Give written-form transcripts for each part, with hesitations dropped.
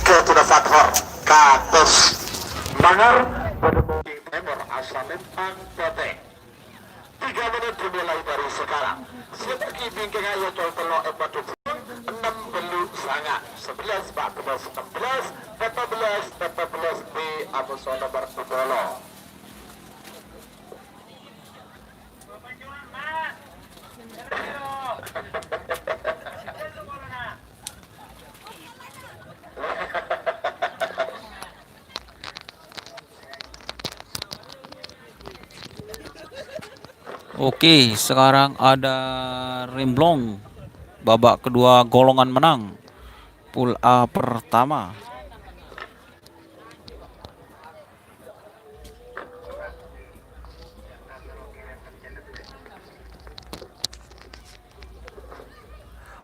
ke Tuna Fathor katus Mangar Budi Timur asal Lempang Pete. 3 menit dimulai dari sekarang. Sedeki bingking ayo tol-tolo epatu 6 belu sangat 11 14 16 14 B Amuso nomor 10. Oke, sekarang ada Remblong. Babak kedua golongan menang. Pool A pertama.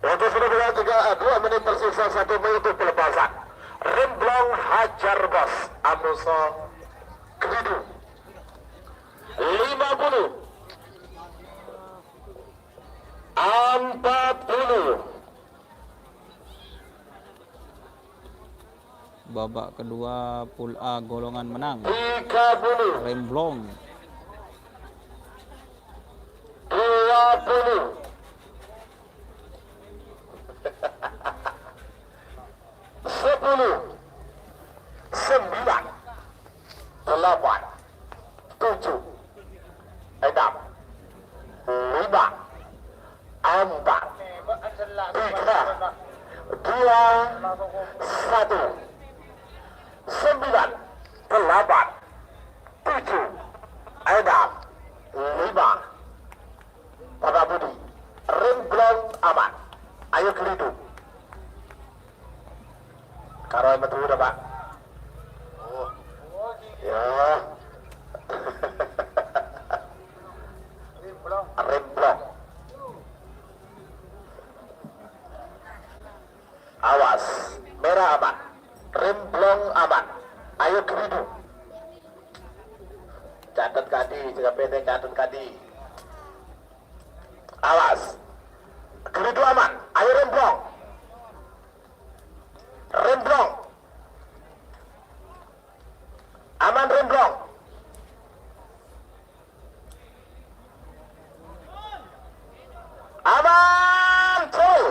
Untuk sudah 2 menit tersisa 1 menit untuk pelepasan. Remblong hajar bos Amuso Kridu 50 40. Babak kedua Pool A golongan menang. 30 Remblong 20 10 9 8 7 6 5 4 3 2 1 9 8 7 6 5. Bapak Budi Remblong aman. Ayo kelidu karo metu udah Pak. Oh ya. Remblong awas merah aman. Remblong aman. Ayo kelidu catat kadi jika PT catat kadi awas kelidu aman. Ayo Remblong Remblong aman. Remblong aman tuh.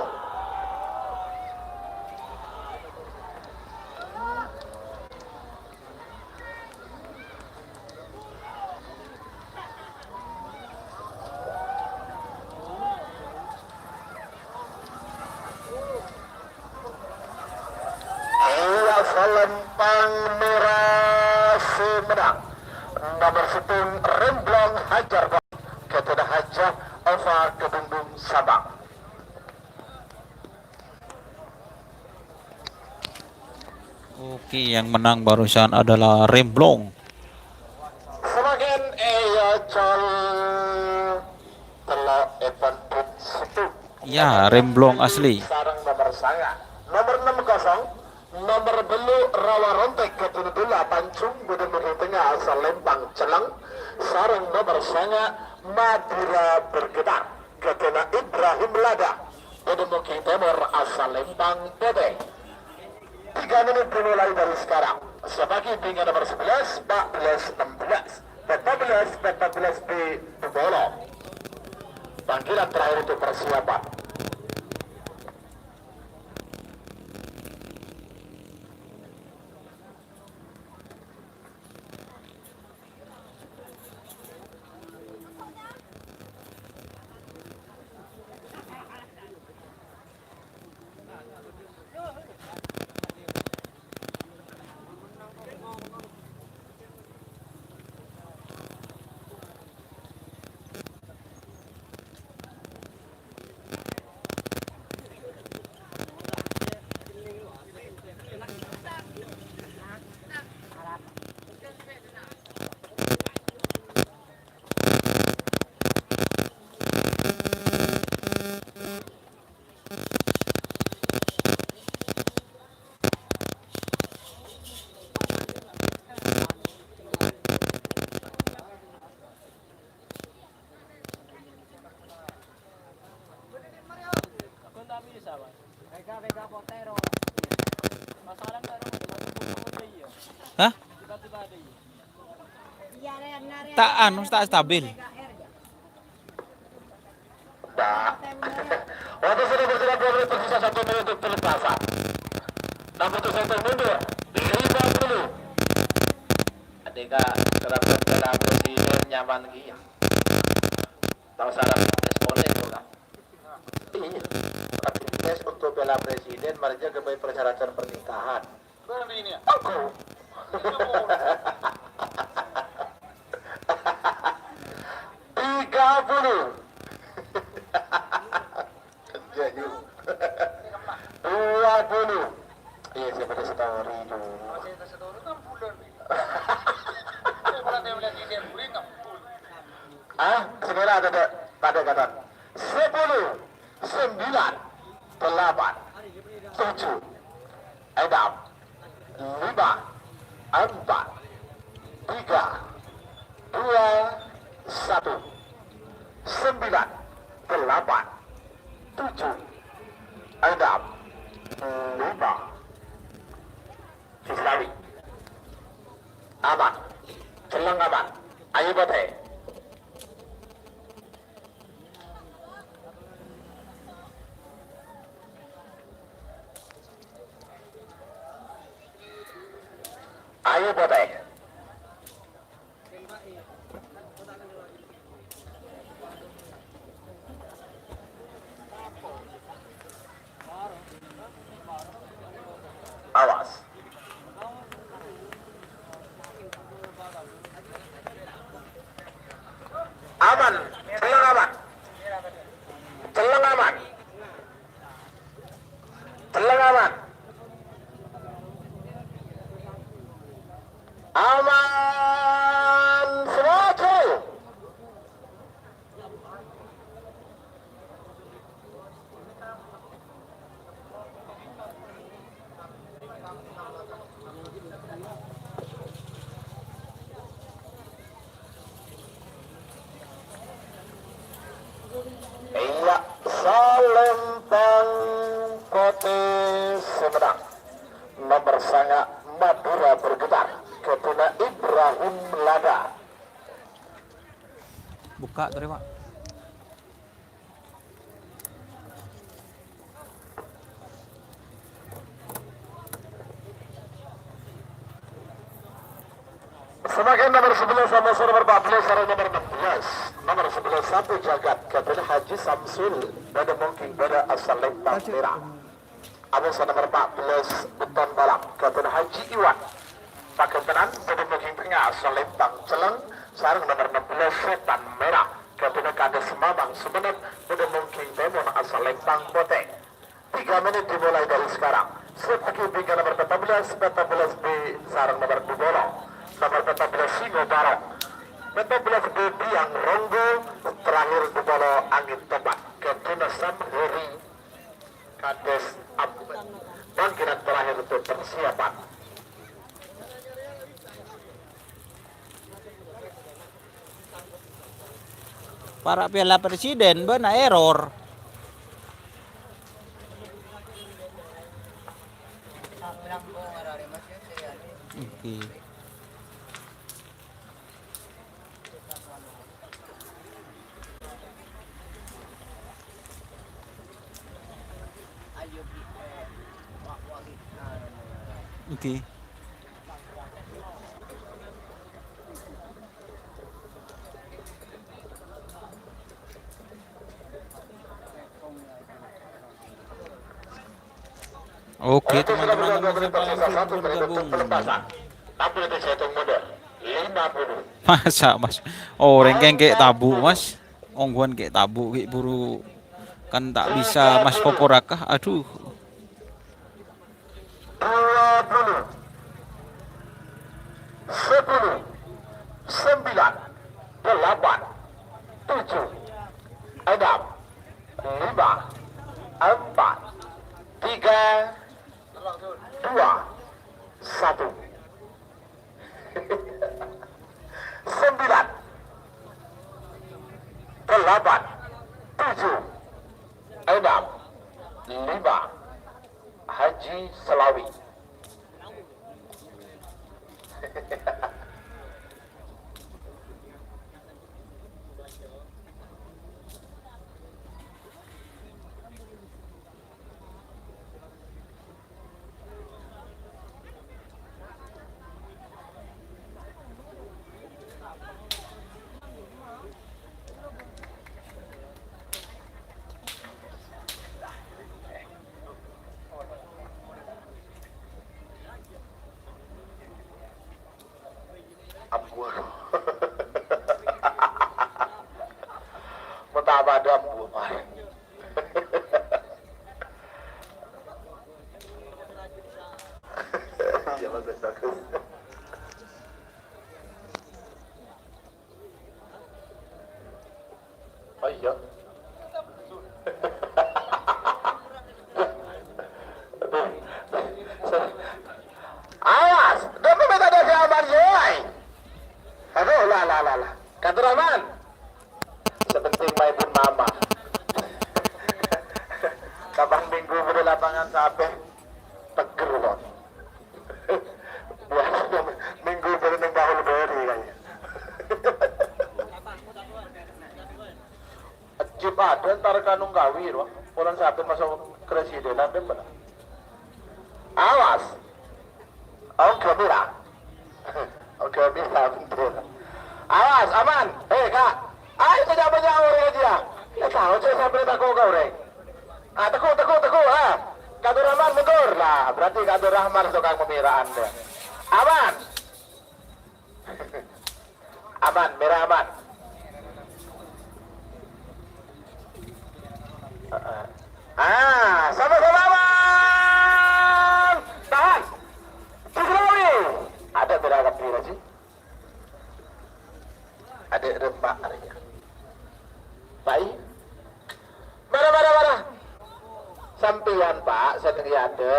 Iya Selempang merah menang nomor 10 Remblong hajar kepada Hajah Ova Kedungdung Sabang. Oke, yang menang barusan adalah Remblong. Semakin col telok Evan Put Setu Ya, Remblong asli. sarang nomor sanga nomor 60 nomor belu rawa rontek ketudula pancung gudang tengah asal Lembang Celang sarang nomor sanga Madura bergetar ketena Ibrahim Lada gudang Timur asal Lembang Pete. 3 menit dimulai dari sekarang. Sebagai tinggal nomor 11 14 16 14 B Bebolo. Panggilan terakhir untuk persiapan. Hah? Tak tak stabil. Tidak. Waktu sudah berjalan 2 menit tersisa 1 menit untuk pelepasan. 61 mundur. 50. Adika kerapkan dalam presiden nyaman kia. Tahu sarap oleh juga. Iya. Tapi tes untuk bela presiden mereka kebaik persyaratan pernikahan. Aku. 30. Jayu. 20. Iya, saya pada story dulu. Segera ada pada kata 10, 9, 8, 7, 6, 5, 4, 3, 2, 1, 9, 8, 7, 6, 5, Sislawi aman, celang aman, ayo bate. Ayo bate. Awas. Aman, celang aman. Celang aman. Celang aman. Aman semua. Iya, Salempang Kote Sumedang. Nomor sanga Madura bergetar. Ketuna Ibrahim Lada. Buka terima. Semakin nomor 11 sama nomor 14 sama nomor 16. Nomor 11 satu jagat Kapten Haji Samsul pada mungkin pada asal lempang merah. Abu nomor 14 beton balap Kapten Haji Iwan. Pakai tenan pada mungkin tengah asal lempang celeng. Sarang nomor 16 setan merah Kapten Kades Mamang Sumenep pada mungkin demon asal lempang botek. 3 menit dimulai dari sekarang. Sepakai tiga nomor 14 B sarang nomor 2 nomor 14 Singo Barok 14 B Biang Ronggo terakhir di bolo angin tobat Ketuna Samheri Kades Abed bangkitan terakhir untuk persiapan. Para piala presiden benar error. Oke. Oke. Oke teman-teman yang bergabung. Masa mas, oh rengkeng kayak tabu mas, ongguan kayak tabu kayak buru kan tak bisa mas poporakah, aduh. 20, 10, 9, 8, 7, 6, 5, 4, 3, 2, 1. 9, 8, 7, 6, 5, Haji Selawi Waduh. Mutabadam bu Mar. Ya bagus bagus. Oh iya. Awas, dia minta ada jawaban Yoy. Aduh, lah. Kata Rahman, sepenting main mama. Kapan minggu di lapangan sampai teger loh. Biasanya minggu baru neng bahul beri kayaknya. Ajib ada ntar kanung gawi loh. Orang sampai masuk presidenan dan benar. Awas. Oke mira. Oke mira betul. Awas aman. Kak. Ayo saja orang aja. Ya tahu saya sampai takut kau reng. Teguh ha. Kado Rahman mundur lah. Berarti Kado Rahman tukang memira Anda. Aman. Aman, merah aman. Sama-sama aman. Tahan. Cikrawi. Ada beragam pira sih? Ada rembak aja. Baik. Marah. Sampian Pak, saya ada.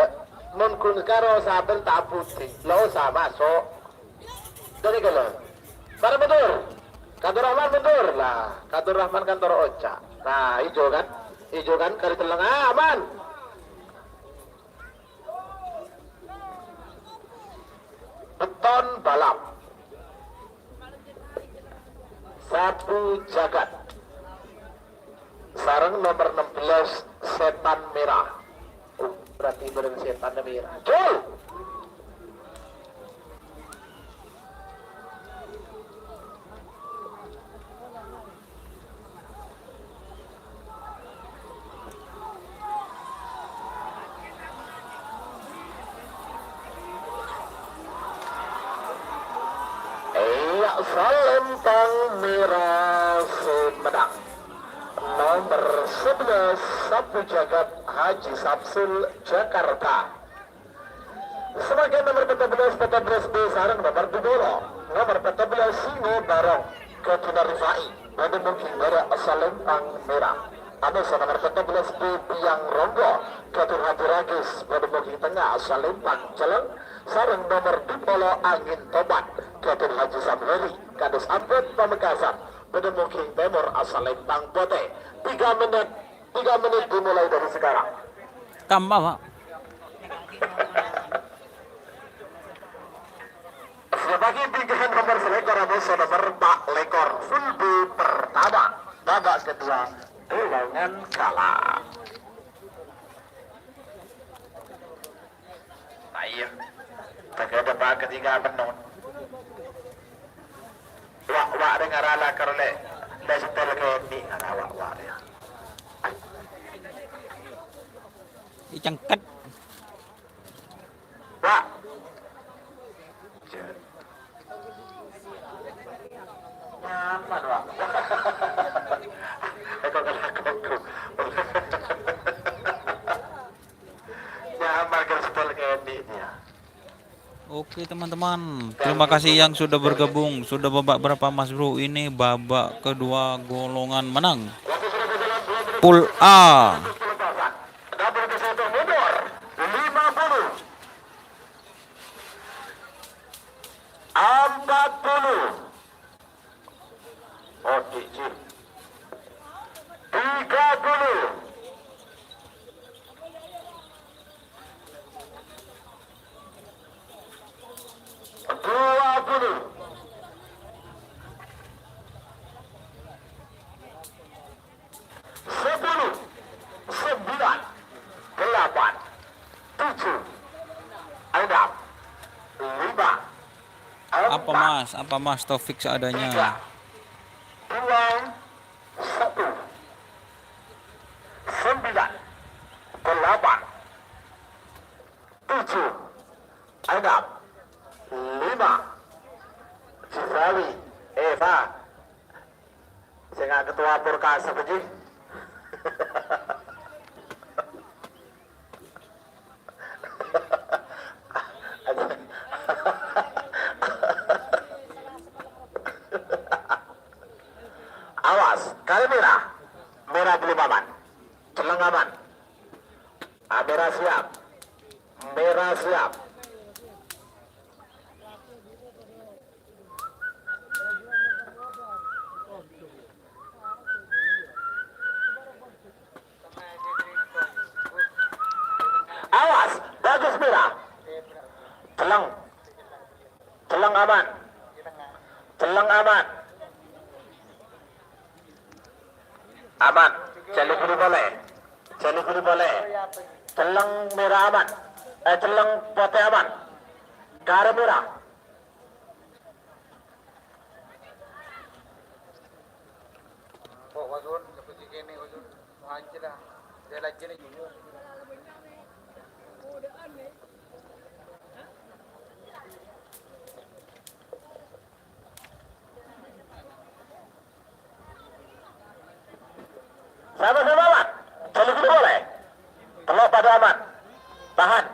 Mun kun karo saben tak putih. Lo sama masuk. Dari kalau. Para mundur. Kado Rahman mundur lah. Kado Rahman kantor Oca. Nah, hijau kan kari telang aman. Beton balap. Sapu jagat. Sarang nomor 16 setan merah. Berarti benar setan merah. Jol. Salempang merah Sumedang. Nomor 11 Sapu Jagat Haji Sapsul Jakarta. Sebagai nomor 14 B sarang nomor 2 nomor 14 Singo Barong Ketina Rifai pada mungkin dari Salempang merah. Anu nomor 14 B Piang Ronggo Ketur Hati Ragis pada mungkin tengah Salempang Jalan sarang nomor 10 Angin Tobat Ketur Haji Samheri Kadus Ampet Pamekasan pada mungkin Timur Salempang Bote. 3 menit dimulai dari sekarang. Tambah, Pak. Sebagai pilihan nomor selekor atau nomor 4 lekor full B pertama babak kedua dengan kalah. Ayo, pakai babak ketiga menun. Wak dengar ala kerle, setel ke ni wak dia. Icangkat. Wak. Nyaman wak. Aku kelakku. Nyaman ke setel ke ni dia. Oke teman-teman, terima kasih yang sudah bergabung. Sudah babak berapa Mas Bro? Ini babak kedua golongan menang. Pool A. Apa Mas Taufik seadanya? 2, 1, 9, 8, 7, 6, 5, Cisawi. Pak, saya nggak ketua Purkasa Ji. Awas, kali merah. Merah belum aman. Celang aman. Merah siap. Merah siap. Awas, bagus merah. Celang. Celang aman. Celang aman. Aman. Celupuri boleh. Celupuri boleh. Celang merah aman. Celang putih aman. Gara merah. Oh, wazun, seperti ini wazun. Hancur dah. Dia lagi ni. Sama-sama aman. Celupuri boleh. Telok pada aman. Tahan.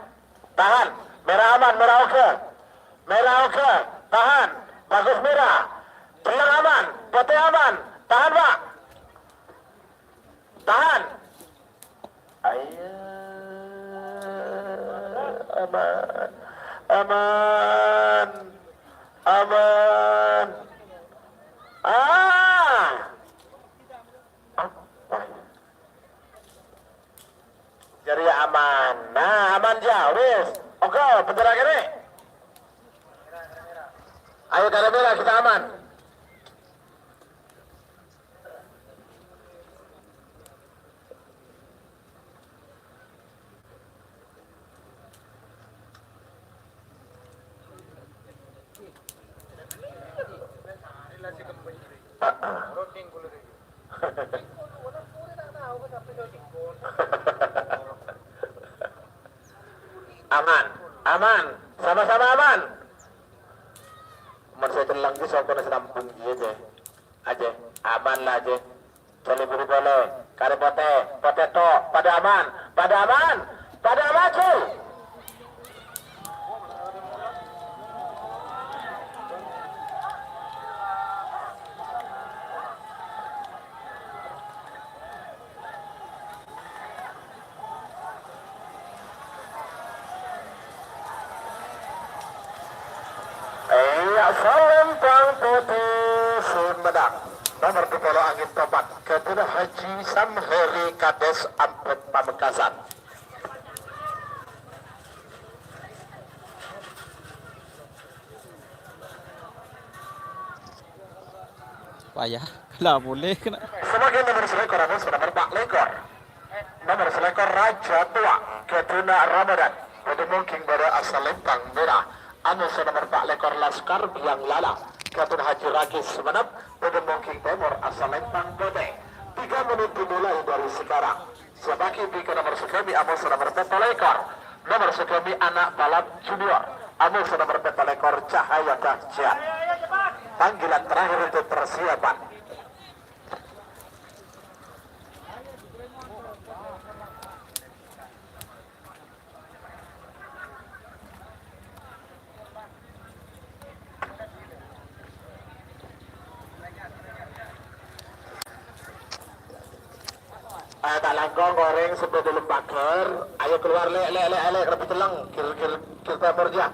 Tahan. Merah aman. Merah oke. Merah oke. Tahan. Bagus merah. Celang aman. Putih aman. Tahan Pak. Tahan. Ayo. Aman. Aman. Aman. Jadi aman. Nah, aman jauh, wis. Oke, bentar lagi nih. Ayo gara merah kita aman. Loading dulu. Aman, aman, sama-sama aman. Saya telang di soal kena serampung aja, aman lah aja. Cali buru boleh, kare pote, potato, pada aman, pada aman, pada aman cuy. Selempang putih Sumedang nomor 10 angin topat Ketua Haji Samheri Kades Ampet Pamekasan. Payah. Lah boleh kena. Semakin nomor selekor Amos nomor 4 lekor. Nomor selekor Raja Tua Ketuna Ramadan. Pada mungkin pada asal lempang merah. Amos nomor 4 lekor Laskar Biang Lala. Ketuna Haji Rakis Semenep. Pada mungkin Timur asal lempang Bote. 3 menit dimulai dari sekarang. Sebagai tiga nomor sekami Amos nomor 4 lekor. Nomor sekami anak balap junior. Amos nomor 4 lekor Cahaya Dahsyat. Panggilan terakhir untuk persiapan. Tak langkong goreng sebelum dulu bakar. Ayo keluar lek lebih telang kil timur dia.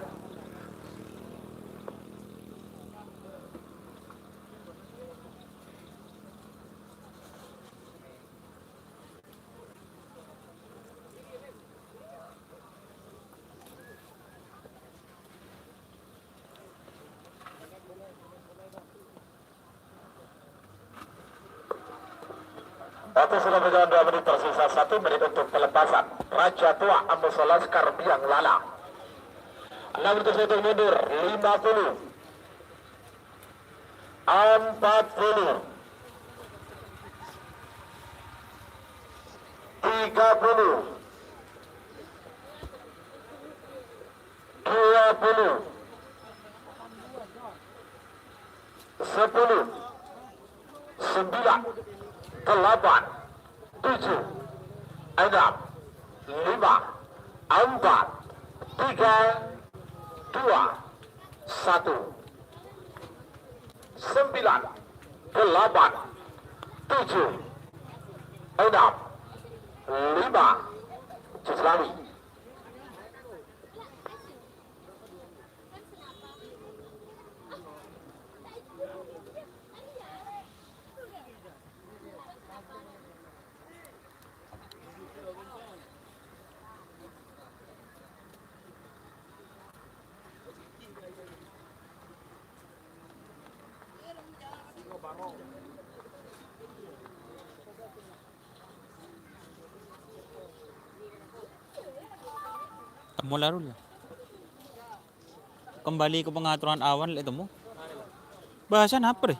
Waktu sudah berjalan 2 menit tersisa 1 menit untuk pelepasan. Raja Tua Amos Laskar Biang Lala. 6 menit untuk mundur. 50. 40. 30. 20. 10, 9, 8, 7, 6, 5, 4, 3, 2, 1. 9, 8, 7, 6, 5. Jus lari. Mula rul. Kembali ke pengaturan awan itu mo. Bahasan apa deh?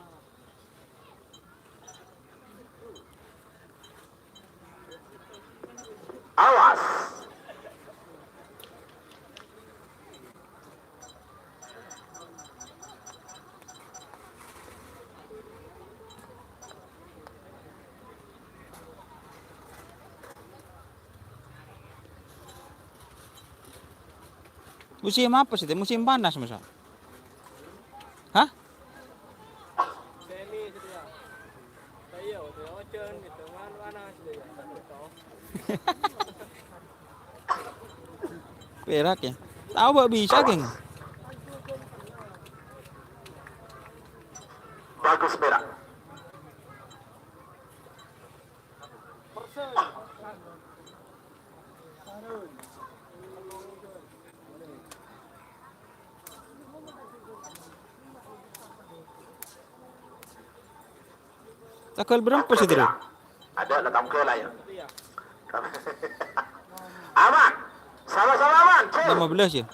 Awas. Musim apa sih? Musim panas masa? Hah? Semi gitu ya. Kayak waktu ocean gitu kan panas gitu ya. Perak ya. Tahu gak bisa, geng? Bagus merah. Takal berapa sih itu? Ada letam ke lah ya. Aman. Sama-sama aman. Chill. 15 ya?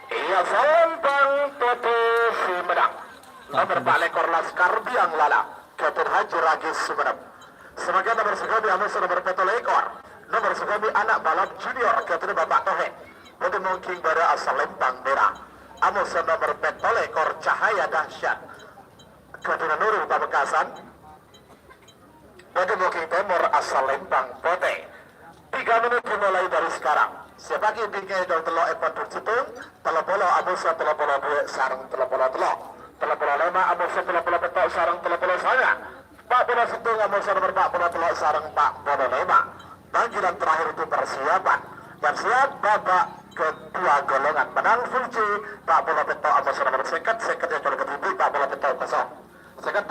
Iya, Selempang Toto Sumedang. Nomor Pak Lekor Laskar Biang Lala. Kapten Haji Ragis Sumedang. Sebagai nomor sekobi Amos nomor Peto Lekor. Nomor sekobi anak balap junior. Kapten Bapak Tohe. Untuk mungkin pada asal Lempang Merah. Amos nomor Peto Lekor Cahaya Dahsyat. Kapten Nurul Pamekasan. Untuk mungkin Timur asal Lempang Pote. 3 menit dimulai dari sekarang. Siapa yang tinggal dalam telok ekor Citung, telok polo amusa telok polo dua sarang telok polo lima amusa telok polo petok sarang telok polo saya. Pak polo Citung amusa nomor 4 telok sarang Pak polo 5. Panggilan terakhir itu persiapan. Dan siap babak kedua golongan menang Fulci Pak polo petok amusa nomor seket yang kalau ketujuh Pak polo petok kosong. Seket 4,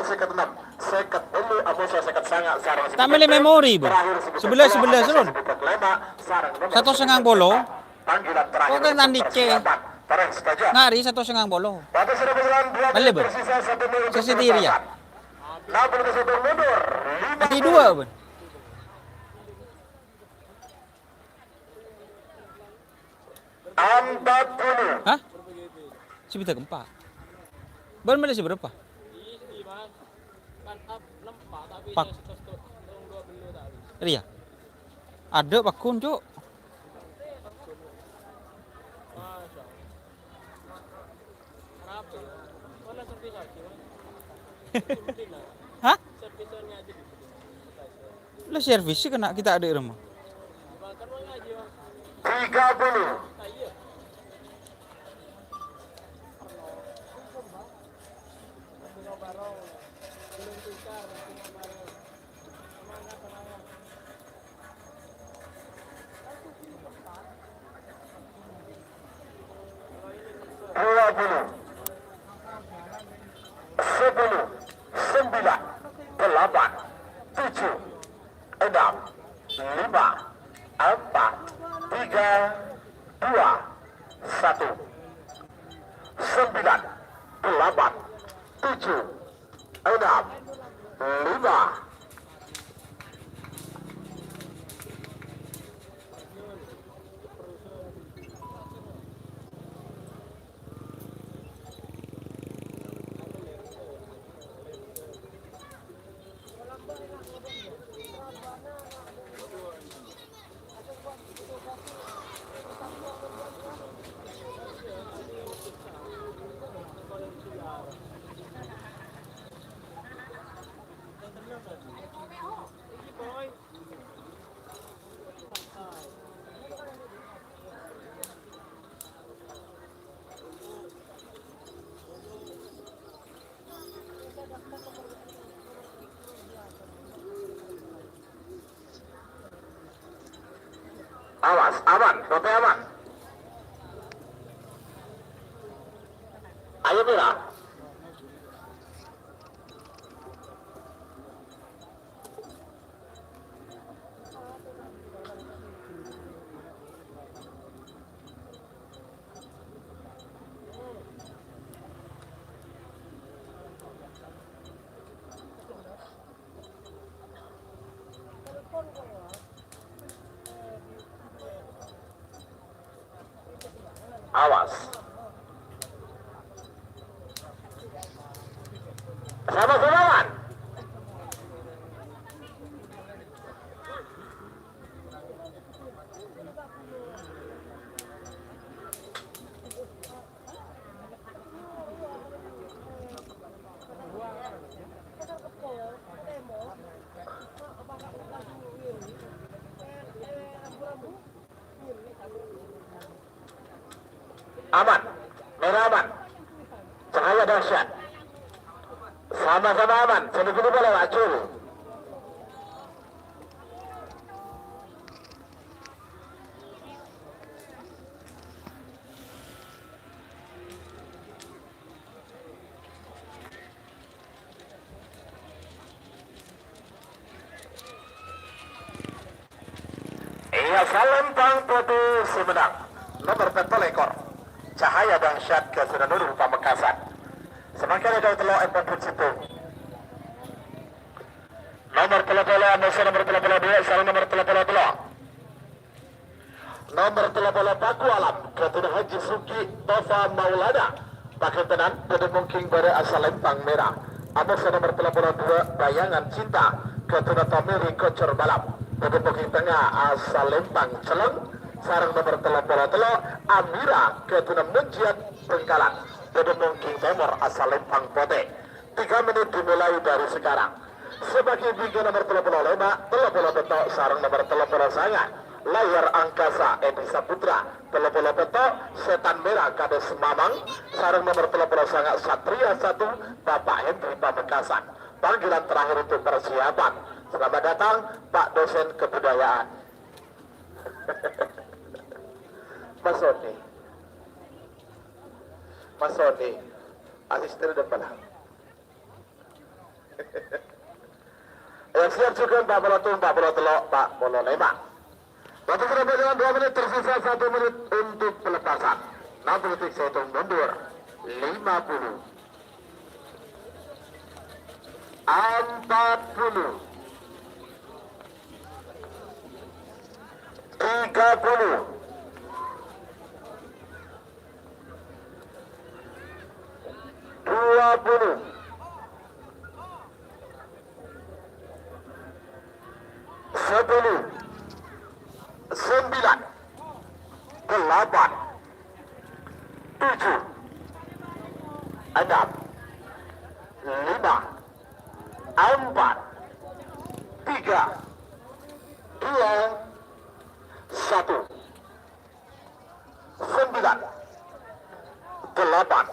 seket 6, seket 10, amusa seket sangat sarang. Tak milih memori, Bang. 11 Ron. 1,5 bolo. Panggilan terakhir. Kok kan tandi C. Terus saja. Ngari 1,5 bolo. Waktu sudah berjalan 2 Balik, menit Bang. tersisa 1 menit untuk Sisi diri ya? persiapan. 61 mundur. Kaki 2, Bang. 40. Hah? Sebita gempa. Baru milih seberapa? Pak. Ria. Ada pakun, Cuk. Hah? Lah servis sih kena kita ada di rumah. 30. Awas, aman, sampai aman. Ayo Mira. Awas. Sama-sama aman. Aman, merah aman, cahaya dahsyat, sama-sama aman, sebelum boleh acul. Iya Salempang Putih Sumedang, nomor ekor. Cahaya dahsyat ke Sunanuru Pamekasan. Semakin ada telok empon situ. Nomor telepon Indonesia nomor telepon 2, salah nomor telepon 2. Nomor telepon Paku Alam Ketua Haji Suki Tova Maulana. Pakai tenan pada mungkin pada asal Lempang Merah. Ada nomor telepon 2 Bayangan Cinta Ketua Tomiri Kocor Balap. Pada mungkin tengah asal Lempang Celeng. Sarang nomor telepon Amira Ketua Menjiat Bengkalan. Pada mungkin Timur asal Lempang Pote. 3 menit dimulai dari sekarang. Sebagai tiga nomor telepon betok sarang nomor telepon sangat layar angkasa Edi Saputra telepon betok setan merah Kades Mamang sarang nomor telepon sangat Satria 1 Bapak Hendri Pamekasan. Panggilan terakhir untuk persiapan. Selamat datang Pak Dosen Kebudayaan. Mas Sony asisten depan. Yang siap juga Pak Bolotung, Pak Bolotelo, Pak Bololema. Waktu sudah berjalan 2 menit, tersisa 1 menit untuk pelepasan. 60 detik saya hitung mundur. 50 40 30 20 10 9 8 7 6 5 4 3 2 1 9 8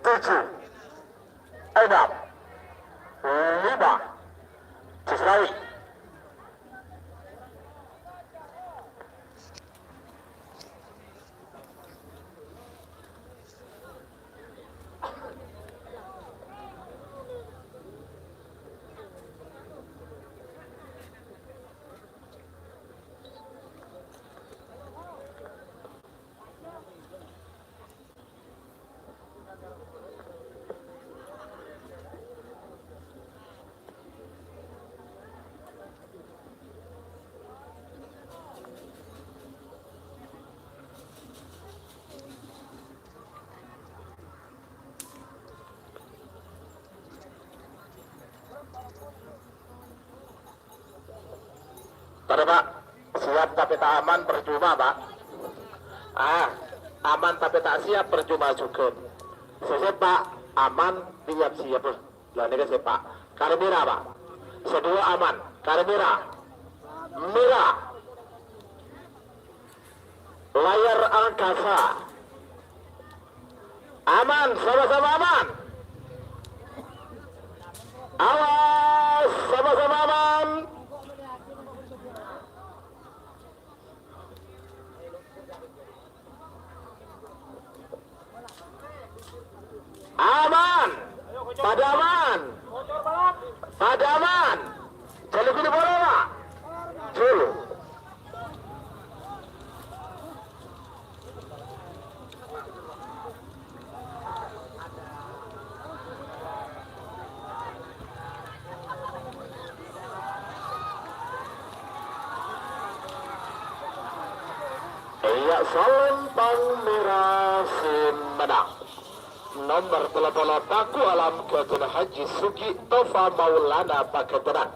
7 6 5 Cisrawi. Pada Pak, siap tapi tak aman percuma Pak. Aman tapi tak siap percuma juga. Siap Pak, aman siap. Lah ini kan Pak. Karmira Pak. Sedua aman. Karmira. Merah. Layar angkasa. Aman, sama-sama aman. Awas, sama-sama aman. Padaman. Padaman. Jolu gini bola pak. Jolu. Iya, Salempang Merah Sumedang. Nomor telepon Paku Alam Ketua Haji Sugi Tofa Maulana Paketenan.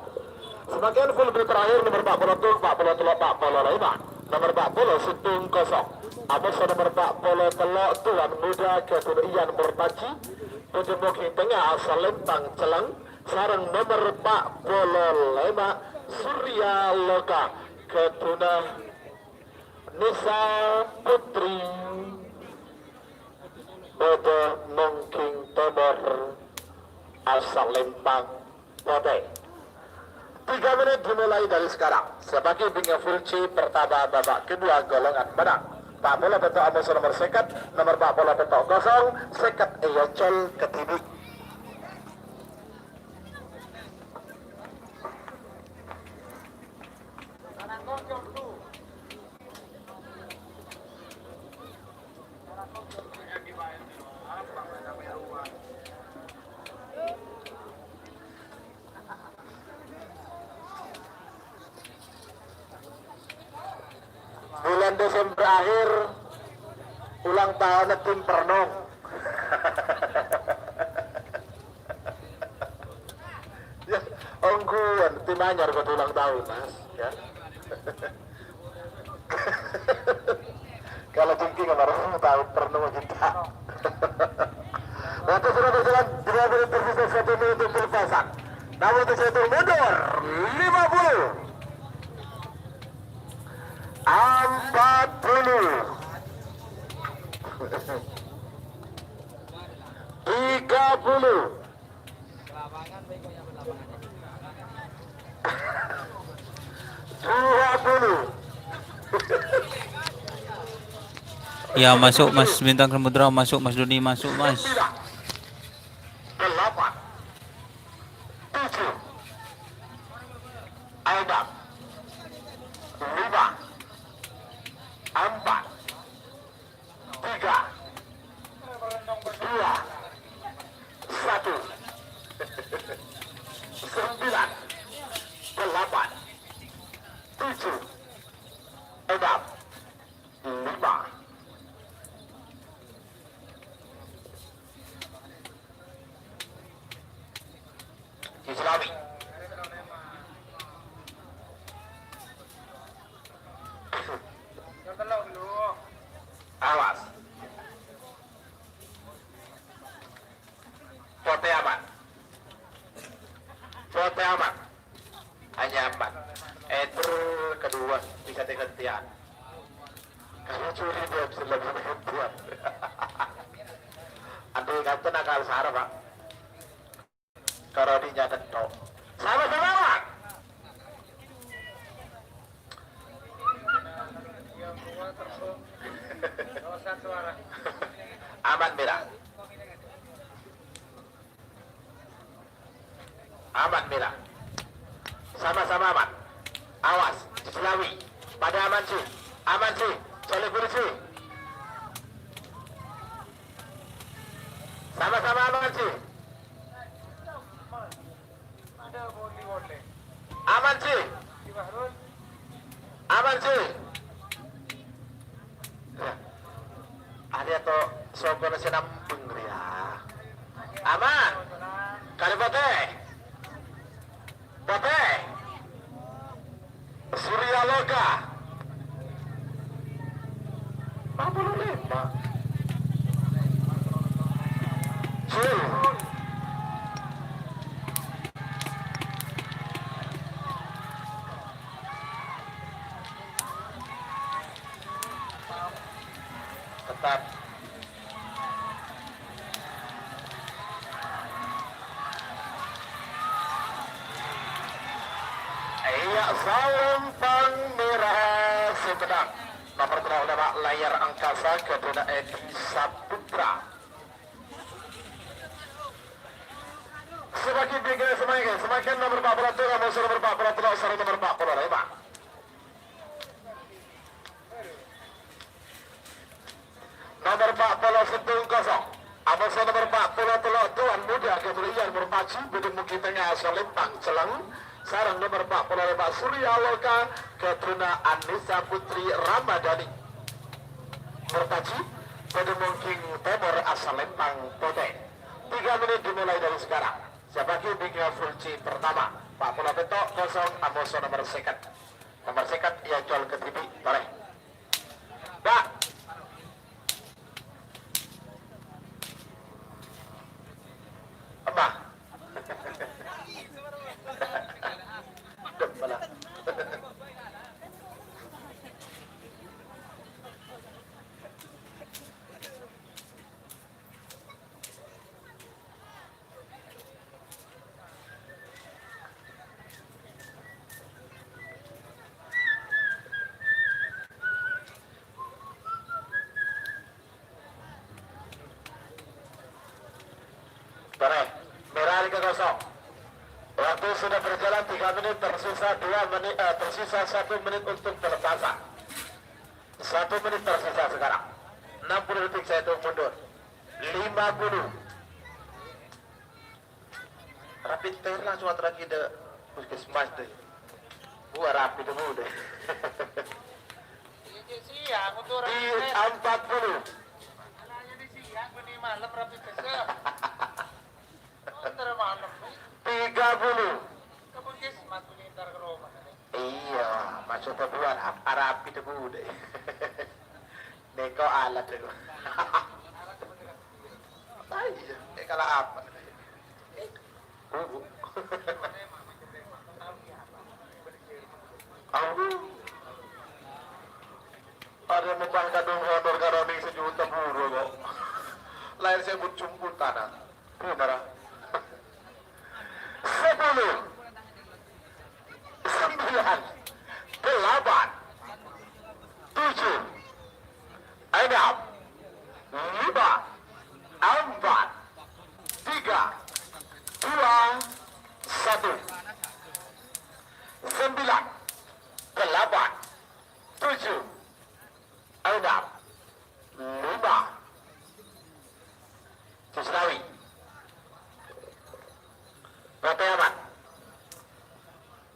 Semakin full bit terakhir nomor 40 45. Nomor 40 Situng Kosong. Abis nomor 40 Telok Tuan Muda Ketua Ian Murtaci. Pujemuk Tengah Salempang Celang. Sarang nomor 45 Surya Loka Ketua Nisa Putri Bodo Nongking Tomor asal Lempang Bote. 3 menit dimulai dari sekarang. Sebagai binga full C pertama babak kedua golongan menang. Pak bola betul Amos nomor sekat, nomor Pak bola betul kosong, sekat Eyocol Ketibik. Bulan Desember akhir ulang tahun tim Pernong. Ya, ongguan tim anyar buat ulang tahun mas. Ya. Kalau jengking kemarin tahun Pernong kita. Waktu sudah berjalan 2 menit tersisa 1 menit untuk berpasak. Namun untuk satu mundur 50. 40 30 20. Ya masuk Mas Bintang Samudra, masuk Mas Doni, masuk Mas. 8 7 Aidam 5 4 3 2 1 9 8 7 6 5 Islami. Awas. Pote aman. Pote aman. Hanya 4. Kedua bisa gantian. Kalau curi dia bisa lebih gantian. Aduh, kata nakal sarap pak. Kalau dinyata tok. Sama-sama pak. Aman merah. Aman merah. Sama-sama aman. Awas, Selawi. Pada aman sih. Aman sih. Soleh kursi. Sama-sama aman sih. Aman sih. Aman sih. Ada to sogo na sinampung ria. Aman. Kali bote. Bote. Surya Loka. 45. Jul. Tetap. Iya, Salempang Merah Sumedang. Nomor terhadap layar angkasa kedua Edi Saputra. Semakin tinggi semakin nomor 40 kamu sudah nomor 40 sorry nomor 45. Nomor 40 kosong. Abang nomor 40 tuan muda kemudian berpacu bedung mungkin tengah Selempang Celang. Sarang nomor 45 Surya Loka Ketruna Anissa Putri Ramadhani. Berpacu bedung mungkin Timur Selempang Pote. 3 menit dimulai dari sekarang. Siapa kibingnya full C pertama 40 petok kosong Amoso nomor sekat. Nomor sekat ia jual ke TV boleh. Pak Apa? Kepala. Baik, merah ke kosong. Waktu sudah berjalan 3 menit, tersisa 2 menit, tersisa 1 menit untuk berpasangan. 1 menit tersisa sekarang. 60 detik saya hitung mundur. 50. Rapid test langsung terakhir de puskesmas deh. Gua rapi dulu deh. Di 40. malam rapid test. 30. Kepuskesmas punya ntar ke rumah. Iya, maksudnya buat rapi dulu deh. Neko alat dulu. Iya, kalau apa? Ada membang kadung honor karoni sejuta buru kok. Lahir saya bercumpul tanah. Benar. 10 9 8 7 6 5 4 3 2 1 9 8 7 6 5 Cisnawi Bapak aman.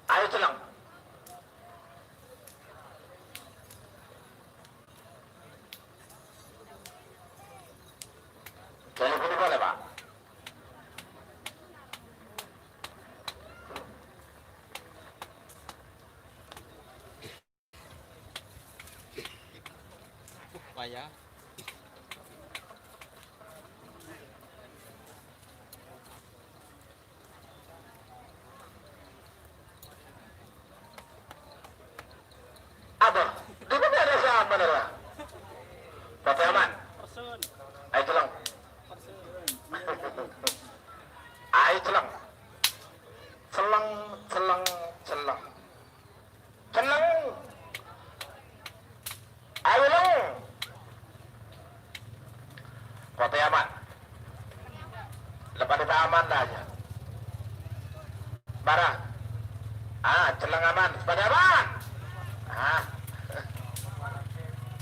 Ayo celang. Telepon boleh Pak? Payah. Apa? Di mana ada sama lah? Bapak aman. Ayo celang. Ayo celang. Celang, celang, celang. Celang. Ayo lang. Bapak aman. Lepas itu aman aja. Barang. Celang aman. Sepeda aman.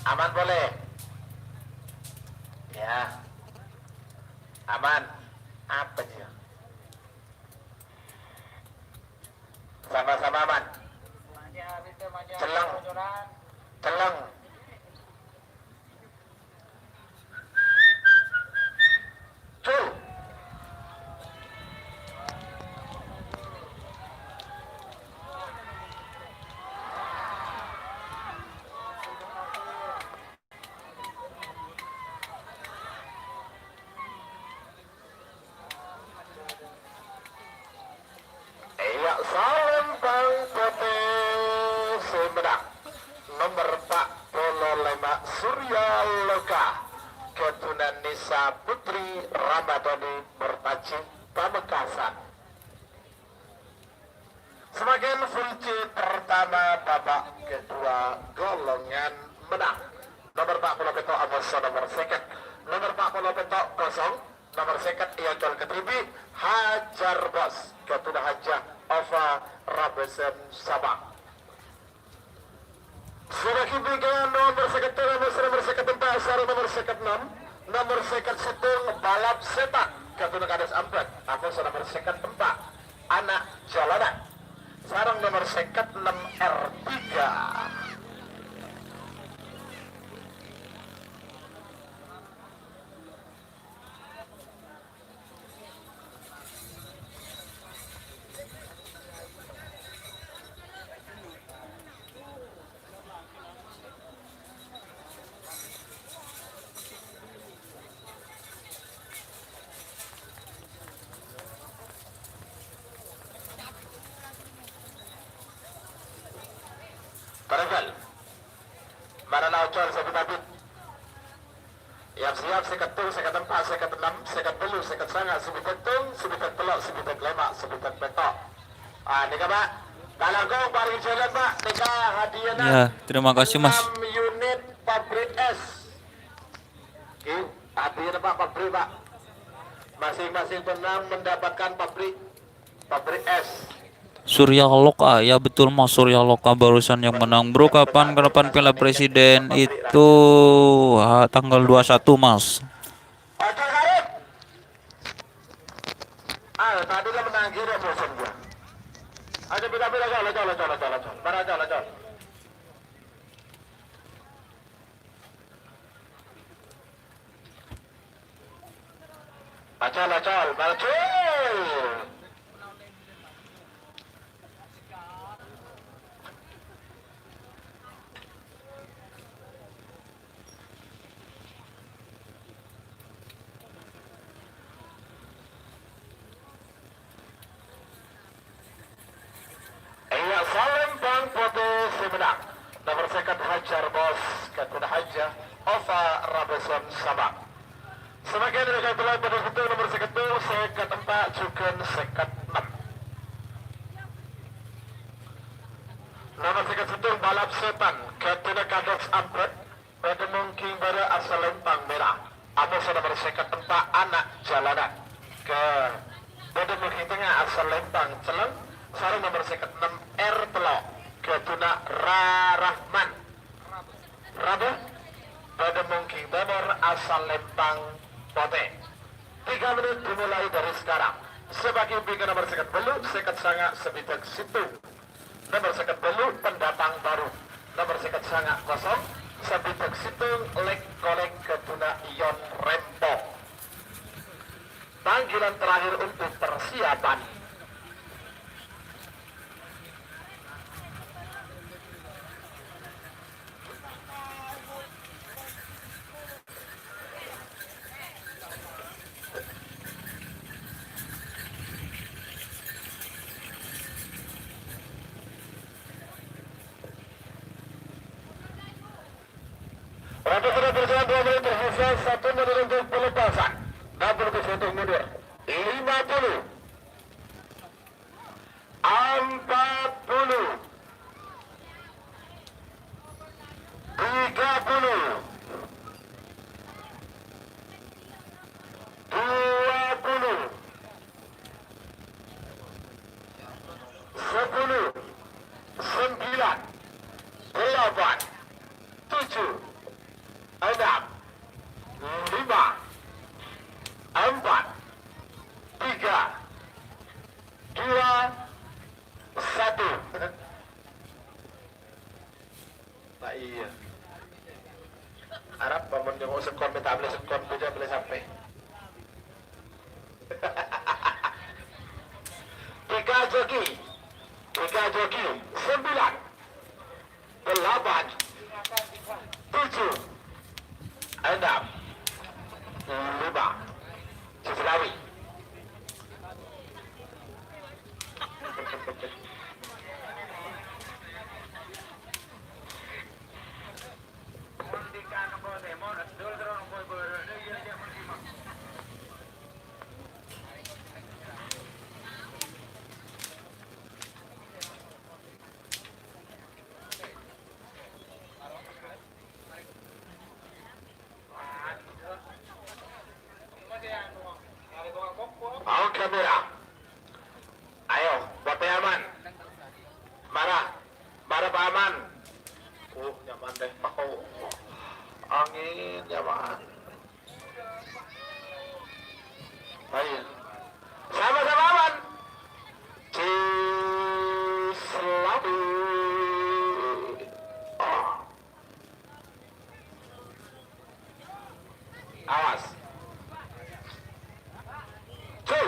Aman boleh. Ya. Aman. Apa dia? Sama-sama aman. Celang. Celang. Cul. Iya, Selempang Putih Sumedang. Nomor 45 Surya Loka Ketunan Nisa Putri Ramadhani Bertacing Pamekasan. Semakin kunci pertama babak kedua golongan menang. Nomor 40 petok Amoso nomor second. Nomor 40 petok kosong. nomor sekat Iacol Ketribi Hajar Bos Ketuna Hajah Ova Rabesen Sabang. Sudah kibigyan nomor sekat 3, nomor sekat 4, sarang nomor sekat 6, nomor sekat 1 balap setak Ketuna Kades Ampet, aku nomor sekat 4 anak jalanan, sarang nomor sekat 6 R3. Barangkal Mana Naucol Sabi Nabit yang siap sekat 2, sekat 4, sekat 6, sekat 7, sekat sanga, sebitak tung, sebitak telok, sebitak lemak, sebitak petok. Nika Pak, talagong paling jalan Pak, nika hadiahnya Ya, terima kasih Mas. 6 unit pabrik es. Hadiahnya Pak, pabrik Pak. Masing-masing penang mendapatkan pabrik es. Surya Loka, ya betul Mas, Surya Loka barusan yang menang. Bro, kapan Piala Presiden itu tanggal 21 Mas. Oke Karib. Tadi lah menang kira bosan gua. Aja beda-beda jol. Para jol. Acol, maju. Iya, Salembang Putih Sumedang. Nomor sekat Hajar Bos, Ketuna Hajah, Ova Rabeson Sabang. Sebagai rekan telah betul nomor sekat 2, sekat 4, juga sekat 6. Nomor sekat 1 balap setan, Ketuna Kades Ampret, pada mungkin pada asal Lempang Merah. Atau nomor sekat 4 anak jalanan. Ke pada mungkin tengah asal Lempang Celeng. Sarang nomor sekat 6 R Telok Ketuna Rarahman Rabu pada mungkin Timur asal Lempang Pote. 3 menit dimulai dari sekarang. Sebagai pinggan nomor sekat belu, sekat sanga sebitak situ. Nomor sekat belu pendatang baru. Nomor sekat sanga kosong sebitak situ lek kolek Ketuna Ion Rempo. Panggilan terakhir untuk persiapan. Waktu sudah berjalan 2 menit tersisa, 1 menit untuk pelepasan. 60 ke untuk mundur. 50. 40. 30. 20. 10. 9. 8. 7. 6, 5, 4, 3, 2, 1. Nah iya. Harap paman yang mau sekon bisa boleh sampai. 3 joki. 9, 8, 7, 6, 5, Cislawi. angin ya mah. Baik. Sama-sama aman. Cislawi. Oh. Awas. Cuy.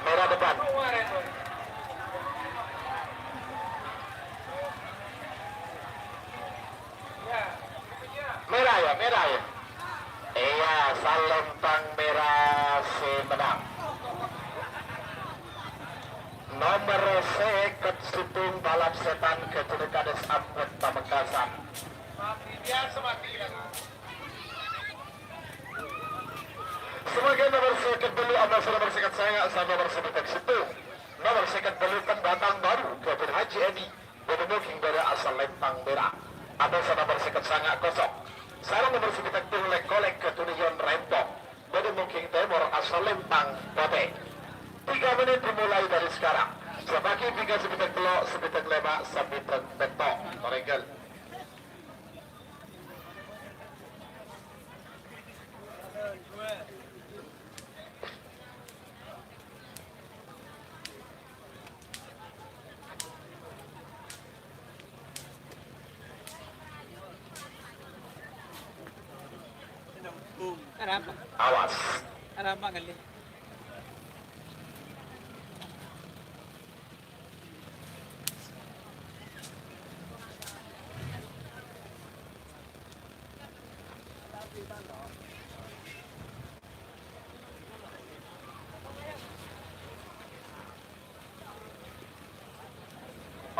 Merah depan. Merah ya, merah ya. Iya, Salempang merah si menang. Nomor seket Situng balap setan ketulikades Ampet Pamekasan. Sebagai nomor seket dulu atas nomor seket saya sama nomor seket Situng. Nomor seket dulu pendatang baru Kevin Haji Edi Benemuking dari asal Lempang merah. Atas nomor seket sangat kosong. Sarang nomor seket tulek kolek ketunion rempok. Benemuking temor asal Lempang Pote. 3 menit dimulai dari sekarang. Sebagi 3 sebitak telok, sebitak lema, sebitak betok. Merengkel. Ada apa? Awas. Ada apa kali?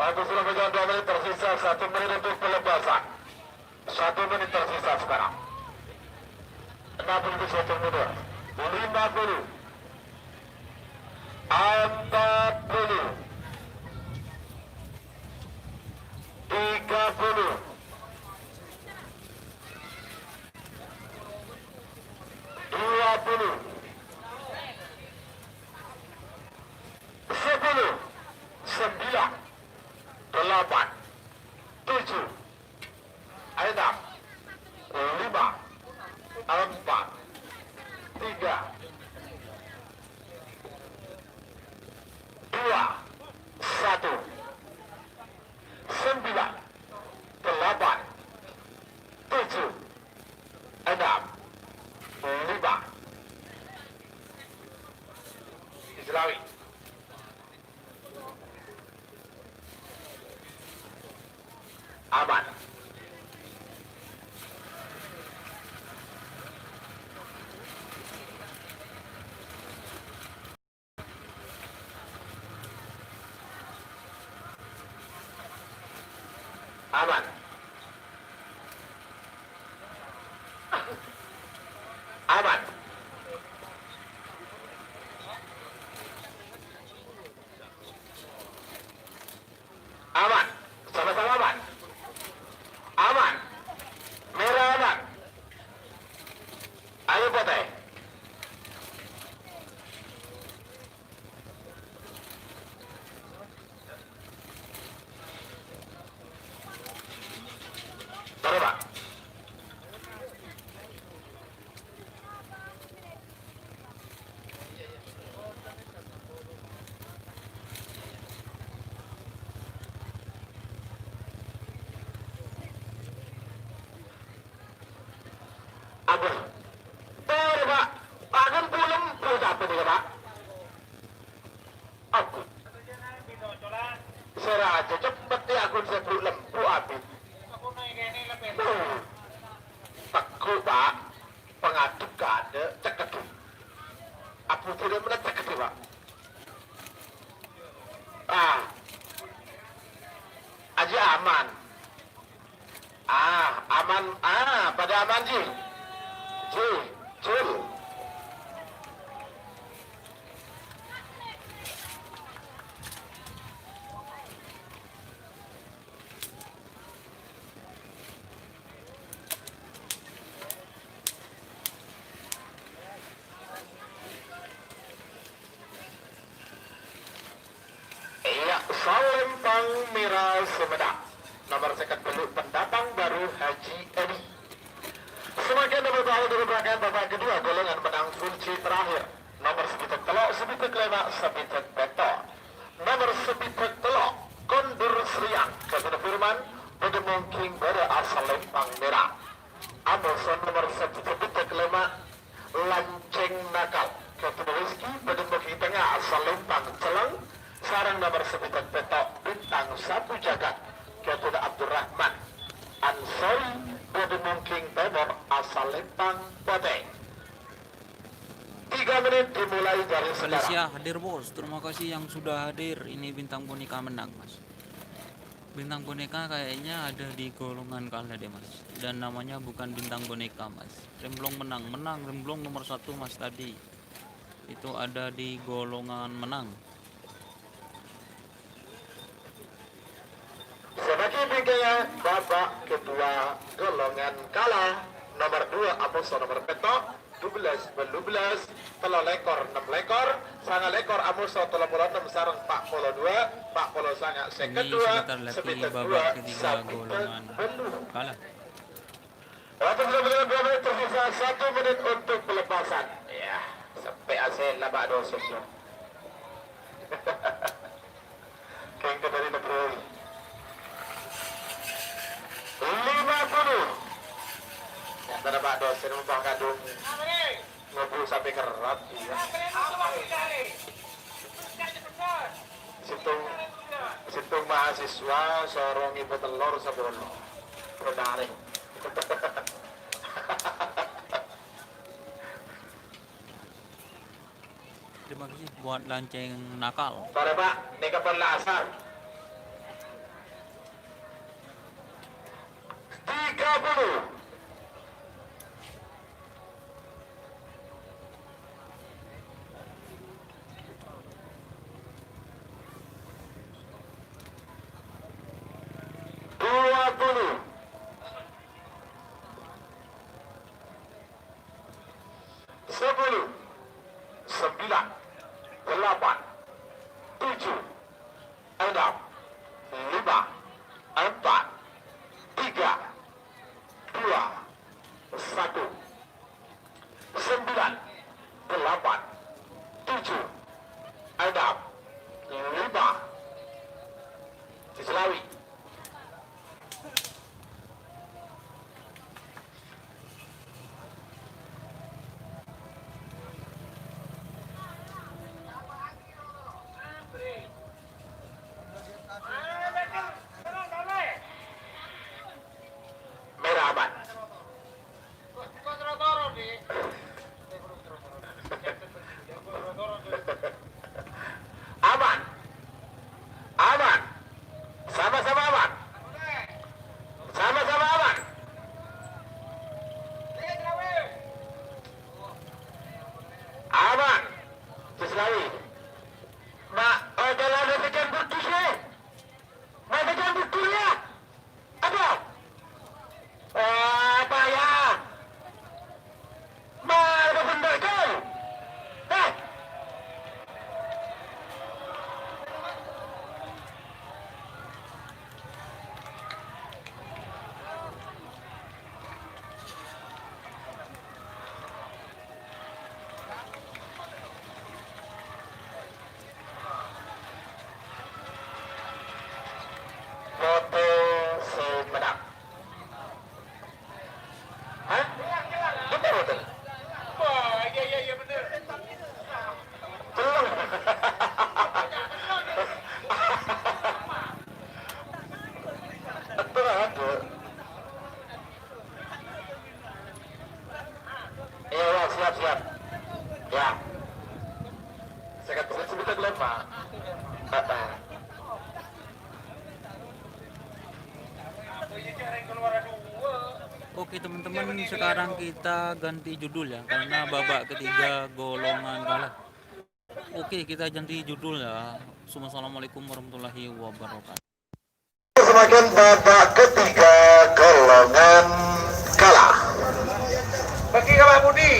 Aku sudah berjalan 2 menit tersisa, 1 menit untuk pelepasan. 1 menit tersisa sekarang. 61 mundur. 50. 40. 30. 20. 10. 9. 8. 7. 6. 5. 4. 3. 2. 1. 9. 8. 7. 6. 5. Islawi. Aman. Aman. Aman. Aman. Sama-sama aman. Aman. Merah aman. Ayo Pote. Terima. Aduh. Terima. Akan pulang pulang apa nih Pak? Aku. Seraja cepet ya aku saya pulang pu api. Takut Pak. Pengaduk ada ceket. Aku tidak mana ceket Pak. Aja aman. Aman. Pada aman Ji. Ji. merah Sumedang. Nomor second belum pendatang baru Haji Edi. Semakin nomor tahu dari rangkaian babak kedua golongan menang kunci terakhir. Nomor sebitek telok, sebitek lema, sebitek beto. Nomor sebitek telok, kondur seriang, Kevin Firman, Bedemong King pada asal Lempang Merah. Amoson nomor sebitek lema, Lanceng Nakal, Kevin Rizky, Bedemong King tengah asal Lempang Celang. Sarang nomor sebitek beto, bintang satu jagat, Kevin Abdurrahman. Ansori, Bedemong King Timur asal Lempang Poteng. 3 menit dimulai dari Valencia sekarang. hadir bos, terima kasih yang sudah hadir. Ini bintang boneka menang mas. Bintang boneka kayaknya ada di golongan kalah deh mas. Dan namanya bukan bintang boneka mas. Remblong menang, remblong nomor 1 mas tadi. Itu ada di golongan menang. Semakin tingginya babak kedua golongan kalah. Nomor 2 Amuso nomor petok 12 belubelas telur lekor 6 lekor sangat lekor Amuso telur puluh 6 sarang 42 40 sangat Ini second 2 sebentar lagi sebitek babak 2 ketiga sabitek golongan belu. kalah. Waktu sudah berjalan 2 menit tersisa 1 menit untuk pelepasan. Ya, sampai hasil labak dosanya. Kengke dari Nepro 50. Yang ada Pak dosen membah kadung ngobrol sampai kerat ya. Situng mahasiswa sorong ibu telur sebelum berdaring. Terima kasih buat Lanceng Nakal. Sore Pak, ini kapan asar? 30. Sepuluh, 9, 8, 7, 6, 5, 4, 3, 2, 1, 9, 8, 7, 6, 5, Selawi. Merah aman. Aman. Aman. Sama-sama aman. Sama-sama aman. Aman. Selawi. Mak, jalan dekat bukti sih. Mak dekat bukti ya. Apa? Apa ya? Mak, ada benda itu. Foto Sumedang. Hah? Betul betul. Wah, iya bener. Belum. Betul ada. Iya siap. Ya. Saya kata sebentar dulu Pak. Apa? Oke teman-teman, sekarang kita ganti judul ya, karena babak ketiga golongan kalah. Oke, kita ganti judul ya. Assalamualaikum warahmatullahi wabarakatuh. Semakin babak ketiga golongan kalah. Bagi Pak Budi.